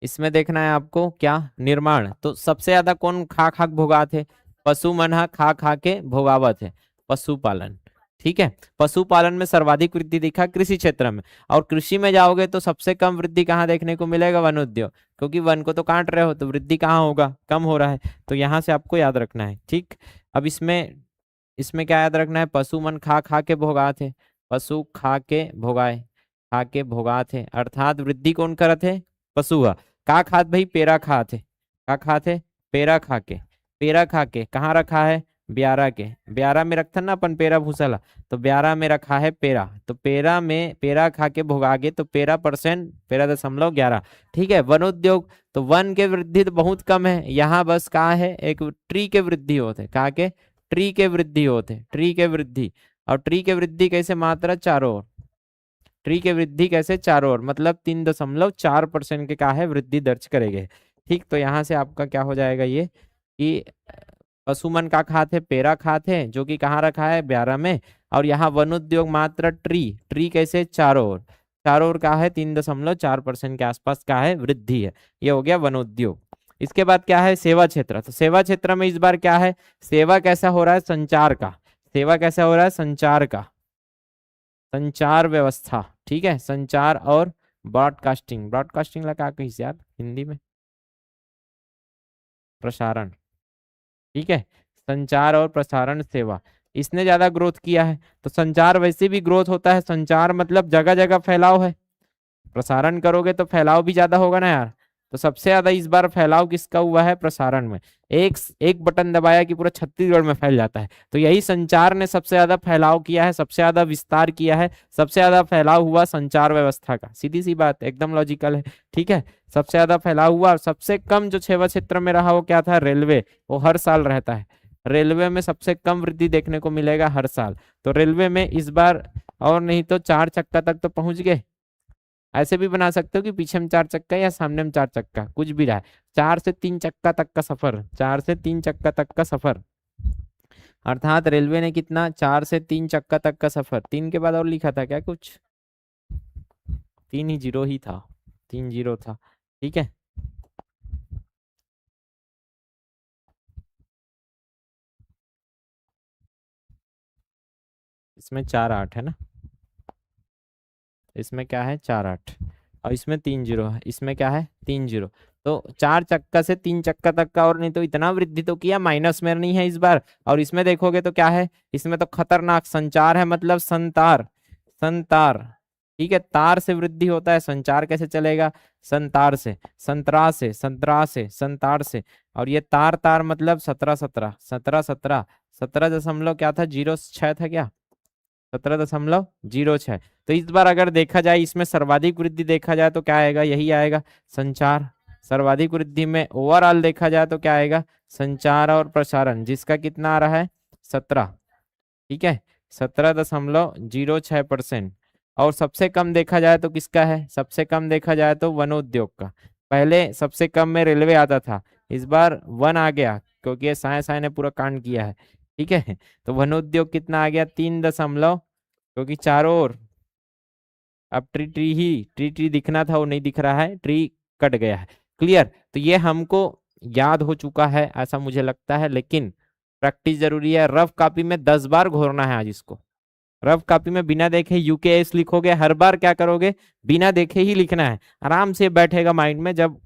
Speaker 1: इसमें देखना है आपको क्या, निर्माण। तो सबसे ज्यादा कौन खा खा के भोगात है, पशु मन हा खा खा के भोगावत है, पशुपालन। ठीक है, पशुपालन में सर्वाधिक वृद्धि दिखा कृषि क्षेत्र में। और कृषि में जाओगे तो सबसे कम वृद्धि कहाँ देखने को मिलेगा, वन उद्योग, क्योंकि वन को तो काट रहे हो, तो वृद्धि कहाँ होगा, कम हो रहा है। तो यहाँ से आपको याद रखना है। ठीक, अब इसमें क्या याद रखना है, पशु मन खा खा के भोगात है, पशु खा के भोगाए, खा के भोगात है, अर्थात वृद्धि कौन करत है, पशु है। का खात भाई, पेरा खात है, का खात है, पेरा खा के, पेरा खा के कहाँ रखा है, ब्यारा के, ब्यारा में रखता ना अपन पेरा भूसला, तो ब्यारा में रखा है पेरा। तो पेरा में पेरा खा के भोगागे तो 13%, 13.11। ठीक है, वन उद्योग, तो वन के वृद्धि तो बहुत कम है यहाँ, बस कहाँ है, एक ट्री के वृद्धि होते, कहाँ के, ट्री के वृद्धि होते, ट्री के वृद्धि। और ट्री के वृद्धि कैसे, मात्रा चारों ओर, ट्री के वृद्धि कैसे, चारों ओर, मतलब 3.4% के क्या है वृद्धि दर्ज करेंगे। ठीक, तो यहाँ से आपका क्या हो जाएगा ये कि पशुमन का खाते, पेरा खाते, जो कि कहाँ रखा है, ब्यारा में। और यहाँ वन उद्योग मात्रा ट्री, ट्री कैसे, चारों ओर, चारों ओर का है 3.4% के आसपास का है वृद्धि है। ये हो गया वन उद्योग। इसके बाद क्या है, सेवा क्षेत्र। तो सेवा क्षेत्र में इस बार क्या है, सेवा कैसा हो रहा है, संचार का, सेवा कैसा हो रहा है, संचार का, संचार व्यवस्था। ठीक है, संचार और ब्रॉडकास्टिंग, ब्रॉडकास्टिंग लगा कहीं यार हिंदी में, प्रसारण। ठीक है, संचार और प्रसारण सेवा, इसने ज्यादा ग्रोथ किया है। तो संचार वैसे भी ग्रोथ होता है, संचार मतलब जगह जगह फैलाव है, प्रसारण करोगे तो फैलाव भी ज्यादा होगा ना यार। तो सबसे ज्यादा इस बार फैलाव किसका हुआ है, प्रसारण में। एक एक बटन दबाया कि पूरा छत्तीसगढ़ में फैल जाता है। तो यही संचार ने सबसे ज्यादा फैलाव किया है, सबसे ज्यादा विस्तार किया है, सबसे ज्यादा फैलाव हुआ संचार व्यवस्था का। सीधी सी बात, एकदम लॉजिकल है। ठीक है, सबसे ज्यादा फैलाव हुआ। और सबसे कम जो सेवा क्षेत्र में रहा वो क्या था, रेलवे। वो हर साल रहता है, रेलवे में सबसे कम वृद्धि देखने को मिलेगा हर साल। तो रेलवे में इस बार और नहीं तो 4 चक्का तक तो पहुंच गए, ऐसे भी बना सकते हो कि पीछे में 4 चक्का या सामने में 4 चक्का, कुछ भी रहा है। 4 से 3 चक्का तक का सफर, 4 से 3 चक्का तक का सफर, अर्थात रेलवे ने कितना, 4 से 3 चक्का तक का सफर। 3 के बाद और लिखा था क्या कुछ, 3 ही जीरो ही था, 3 जीरो था, ठीक है। इसमें 4 8 है ना, इसमें क्या है 4 8, और इसमें 3 जीरो है, इसमें क्या है 3 जीरो। तो 4 चक्का से 3 चक्का तक का, और नहीं तो इतना वृद्धि तो किया, माइनस में नहीं है इस बार। और इसमें देखोगे तो क्या है, इसमें तो खतरनाक संचार है, मतलब संतार, संतार, ठीक है। तार से वृद्धि होता है, संचार कैसे चलेगा, संतार से, संतरा से, संतरा से, संतार से। और ये तार तार मतलब 17 17 17 17 17 दशमलव क्या था, 06 था क्या, 17.06। तो इस बार अगर देखा जाए, इसमें सर्वाधिक वृद्धि देखा जाए तो क्या आएगा, यही आएगा, संचार। सर्वाधिक वृद्धि में ओवरऑल देखा जाए तो क्या आएगा, संचार और प्रसारण, जिसका कितना आ रहा है 17, ठीक है, 17.06%। और सबसे कम देखा जाए तो किसका है, सबसे कम देखा जाए तो वनोद्योग का। पहले सबसे कम में रेलवे आता था, इस बार वन आ गया, क्योंकि ये साय साय ने पूरा कांड किया है, ठीक है। तो वनोद्योग कितना आ गया, 3 दशमलव, क्योंकि चारों ओर अब ट्री ट्री ही, ट्री ट्री दिखना था वो नहीं दिख रहा है, ट्री कट गया है, क्लियर। तो ये हमको याद हो चुका है ऐसा मुझे लगता है, लेकिन प्रैक्टिस जरूरी है। रफ कॉपी में 10 बार घोरना है आज इसको, रफ कॉपी में बिना देखे यूकेएस लिखोगे, हर बार क्या करोगे, बिना देखे ही लिखना है, आराम से बैठेगा माइंड में। जब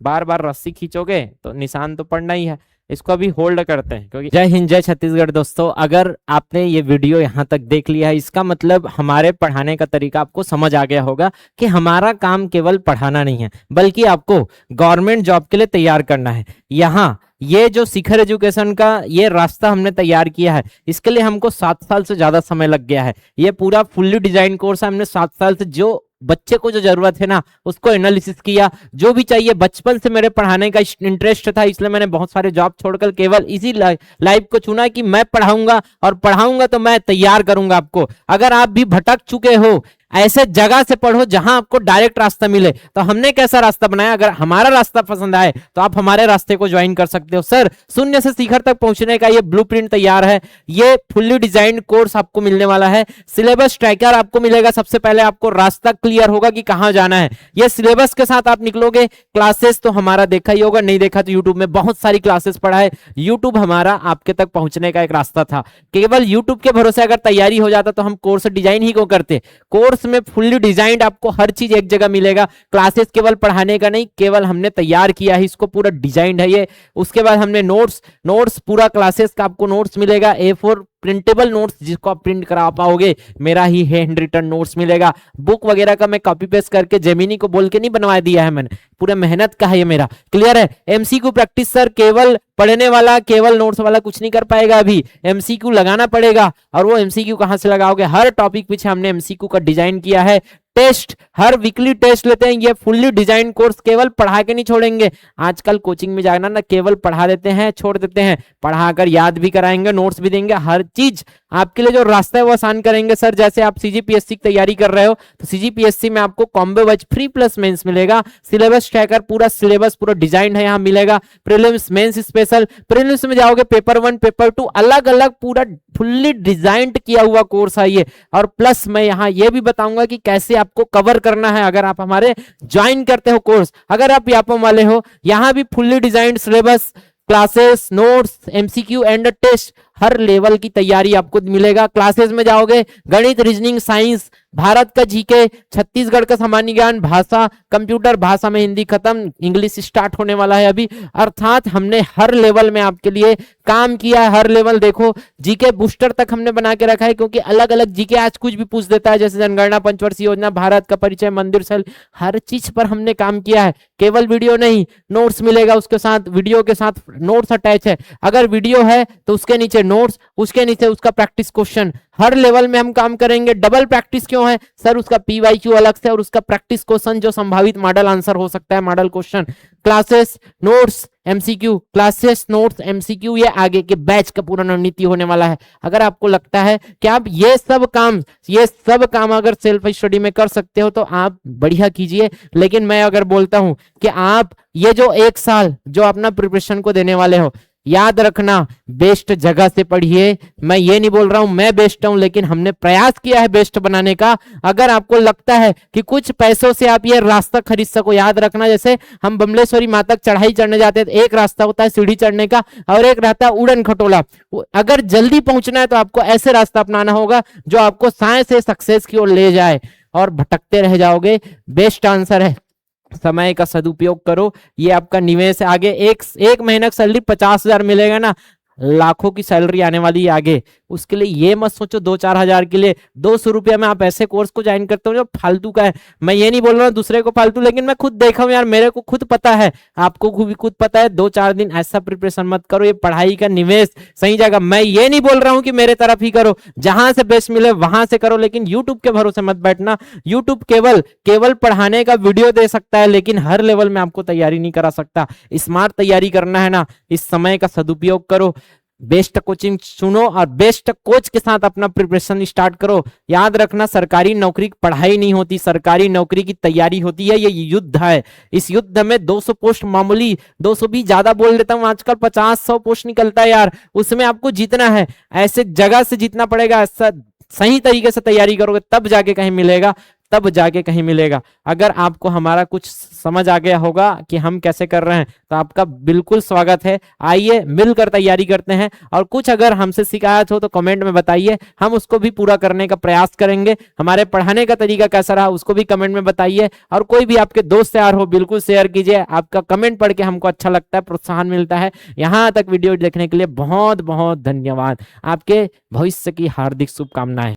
Speaker 1: बार बार रस्सी खींचोगे तो निशान तो पड़ना ही है। इसको अभी होल्ड करते हैं, क्योंकि जय हिंद जय छत्तीसगढ़। दोस्तों, अगर आपने ये वीडियो यहाँ तक देख लिया है, इसका मतलब हमारे पढ़ाने का तरीका आपको समझ आ गया होगा कि हमारा काम केवल पढ़ाना नहीं है, बल्कि आपको गवर्नमेंट जॉब के लिए तैयार करना है। यहाँ ये जो शिखर एजुकेशन का ये रास्ता हमने तैयार किया है, इसके लिए हमको 7 साल से ज्यादा समय लग गया है। ये पूरा फुल्ली डिजाइन कोर्स है, हमने 7 साल से जो बच्चे को जो जरूरत है ना उसको एनालिसिस किया, जो भी चाहिए। बचपन से मेरे पढ़ाने का इंटरेस्ट था, इसलिए मैंने बहुत सारे जॉब छोड़कर केवल इसी लाइफ को चुना कि मैं पढ़ाऊंगा, और पढ़ाऊंगा तो मैं तैयार करूंगा आपको। अगर आप भी भटक चुके हो, ऐसे जगह से पढ़ो जहां आपको डायरेक्ट रास्ता मिले। तो हमने कैसा रास्ता बनाया, अगर हमारा रास्ता पसंद आए तो आप हमारे रास्ते को ज्वाइन कर सकते हो। सर, शून्य से शिखर तक पहुंचने का ये ब्लूप्रिंट तैयार है, ये फुल्ली डिजाइंड कोर्स आपको मिलने वाला है। सिलेबस ट्रैकर आपको मिलेगा, सबसे पहले आपको रास्ता क्लियर होगा कि कहां जाना है। ये सिलेबस के साथ आप निकलोगे। क्लासेस तो हमारा देखा ही होगा, नहीं देखा तो यूट्यूब में बहुत सारी क्लासेस पढ़ा है। यूट्यूब हमारा आपके तक पहुंचने का एक रास्ता था, केवल यूट्यूब के भरोसे अगर तैयारी हो जाता तो हम कोर्स डिजाइन ही क्यों करते। कोर्स में फुल्ली डिजाइंड आपको हर चीज एक जगह मिलेगा। क्लासेस केवल पढ़ाने का नहीं, केवल हमने तैयार किया है इसको, पूरा डिजाइंड है ये। उसके बाद हमने नोट्स पूरा क्लासेस का आपको नोट्स मिलेगा, A4 प्रिंटेबल नोट्स जिसको आप प्रिंट करा पाओगे, मेरा ही हैंड रिटन नोट्स मिलेगा। बुक वगैरह का मैं कॉपी पेस्ट करके जेमिनी को बोल के नहीं बनवा दिया है मैंने, पूरा मेहनत का है ये मेरा, क्लियर है। एमसीक्यू प्रैक्टिस सर केवल पढ़ने वाला, केवल नोट्स वाला कुछ नहीं कर पाएगा, अभी एमसीक्यू लगाना पड़ेगा। और वो एमसीक्यू कहां से लगाओगे, हर टॉपिक पीछे हमने एमसीक्यू का डिजाइन किया है। टेस्ट, हर वीकली टेस्ट लेते हैं। ये फुल्ली डिजाइन कोर्स केवल पढ़ा के नहीं छोड़ेंगे। आजकल कोचिंग में जाना ना, केवल पढ़ा देते हैं छोड़ देते हैं, पढ़ाकर याद भी कराएंगे, नोट्स भी देंगे, हर चीज आपके लिए जो रास्ता है वो आसान करेंगे। सर, जैसे आप सीजीपीएससी की तैयारी कर रहे हो तो सीजीपीएससी में आपको combo batch free plus mains मिलेगा। सिलेबस ट्रैकर, पूरा सिलेबस पूरा डिजाइन है यहाँ मिलेगा। प्रीलिम्स मेंस स्पेशल, प्रीलिम्स में जाओगे पेपर 1 पेपर 2 अलग अलग पूरा फुल्ली डिजाइंड किया हुआ कोर्स है ये। और प्लस मैं यहाँ ये भी बताऊंगा कि कैसे आपको कवर करना है अगर आप हमारे ज्वाइन करते हो कोर्स। अगर आप यापम वाले हो, यहाँ भी fully designed syllabus, classes, notes, MCQ and test, हर लेवल की तैयारी आपको मिलेगा। क्लासेस में जाओगे, गणित, रीजनिंग, साइंस, भारत का जीके, छत्तीसगढ़ का सामान्य ज्ञान, भाषा, कंप्यूटर, भाषा में हिंदी खत्म, इंग्लिश स्टार्ट होने वाला है अभी। अर्थात हमने हर लेवल में आपके लिए काम किया है। हर लेवल देखो, जीके बूस्टर तक हमने बना के रखा है, क्योंकि अलग अलग जीके आज कुछ भी पूछ देता है, जैसे जनगणना, पंचवर्षीय योजना, भारत का परिचय, मंदिर सेल, हर चीज पर हमने काम किया है। केवल वीडियो नहीं, नोट्स मिलेगा उसके साथ, वीडियो के साथ नोट्स अटैच है। अगर वीडियो है तो उसके नीचे नोट्स, उसके नीचे उसका प्रैक्टिस क्वेश्चन, हर लेवल में हम काम करेंगे। डबल प्रैक्टिस क्यों है सर? उसका पीवाईक्यू अलग से और उसका प्रैक्टिस क्वेश्चन जो संभावित मॉडल आंसर हो सकता है, model question, classes notes MCQ, classes notes MCQ, ये आगे के बैच का पूरा रणनीति होने वाला है। अगर आपको लगता है कि आप ये सब काम अगर सेल्फ स्टडी में कर सकते हो तो आप बढ़िया कीजिए। लेकिन मैं अगर बोलता हूं कि आप ये जो 1 साल जो अपना प्रिपरेशन को देने वाले हो, याद रखना बेस्ट जगह से पढ़िए। मैं ये नहीं बोल रहा हूं मैं बेस्ट हूं, लेकिन हमने प्रयास किया है बेस्ट बनाने का। अगर आपको लगता है कि कुछ पैसों से आप ये रास्ता खरीद सको, याद रखना जैसे हम बमलेश्वरी माँ तक चढ़ाई चढ़ने जाते हैं तो एक रास्ता होता है सीढ़ी चढ़ने का और एक रहता है उड़न खटोला। अगर जल्दी पहुंचना है तो आपको ऐसे रास्ता अपनाना होगा जो आपको साइंस से सक्सेस की ओर ले जाए, और भटकते रह जाओगे। बेस्ट आंसर है समय का सदुपयोग करो, ये आपका निवेश है। आगे एक महीने की सैलरी 50,000 मिलेगा ना, लाखों की सैलरी आने वाली है आगे। उसके लिए ये मत सोचो 2-4 हजार के लिए 200 रुपया में आप ऐसे कोर्स को ज्वाइन करते हो जो फालतू का है। मैं ये नहीं बोल रहा हूँ दूसरे को फालतू, लेकिन मैं खुद देखा हूँ यार, मेरे को खुद पता है, आपको भी खुद पता है। 2-4 दिन ऐसा प्रिपरेशन मत करो, ये पढ़ाई का निवेश सही जगह। मैं ये नहीं बोल रहा हूँ कि मेरे तरफ ही करो, जहां से बेस्ट मिले वहां से करो, लेकिन यूट्यूब के भरोसे मत बैठना। यूट्यूब केवल पढ़ाने का वीडियो दे सकता है, लेकिन हर लेवल में आपको तैयारी नहीं करा सकता। स्मार्ट तैयारी करना है ना, इस समय का सदुपयोग करो, बेस्ट कोचिंग चुनो और बेस्ट कोच के साथ अपना प्रिपरेशन स्टार्ट करो। याद रखना सरकारी नौकरी की पढ़ाई नहीं होती, सरकारी नौकरी की तैयारी होती है। ये युद्ध है, इस युद्ध में 200 पोस्ट मामूली, 200 भी ज्यादा बोल देता हूं, आजकल 50-100 पोस्ट निकलता है यार, उसमें आपको जीतना है। ऐसे जगह से जीतना पड़ेगा, ऐसा सही तरीके से तैयारी करोगे तब जाके कहीं मिलेगा, तब जाके कहीं मिलेगा। अगर आपको हमारा कुछ समझ आ गया होगा कि हम कैसे कर रहे हैं तो आपका बिल्कुल स्वागत है, आइए मिलकर तैयारी करते हैं। और कुछ अगर हमसे शिकायत हो तो कमेंट में बताइए, हम उसको भी पूरा करने का प्रयास करेंगे। हमारे पढ़ाने का तरीका कैसा रहा उसको भी कमेंट में बताइए, और कोई भी आपके दोस्त यार हो बिल्कुल शेयर कीजिए। आपका कमेंट पढ़ के हमको अच्छा लगता है, प्रोत्साहन मिलता है। यहाँ तक वीडियो देखने के लिए बहुत बहुत धन्यवाद। आपके भविष्य की हार्दिक शुभकामनाएं।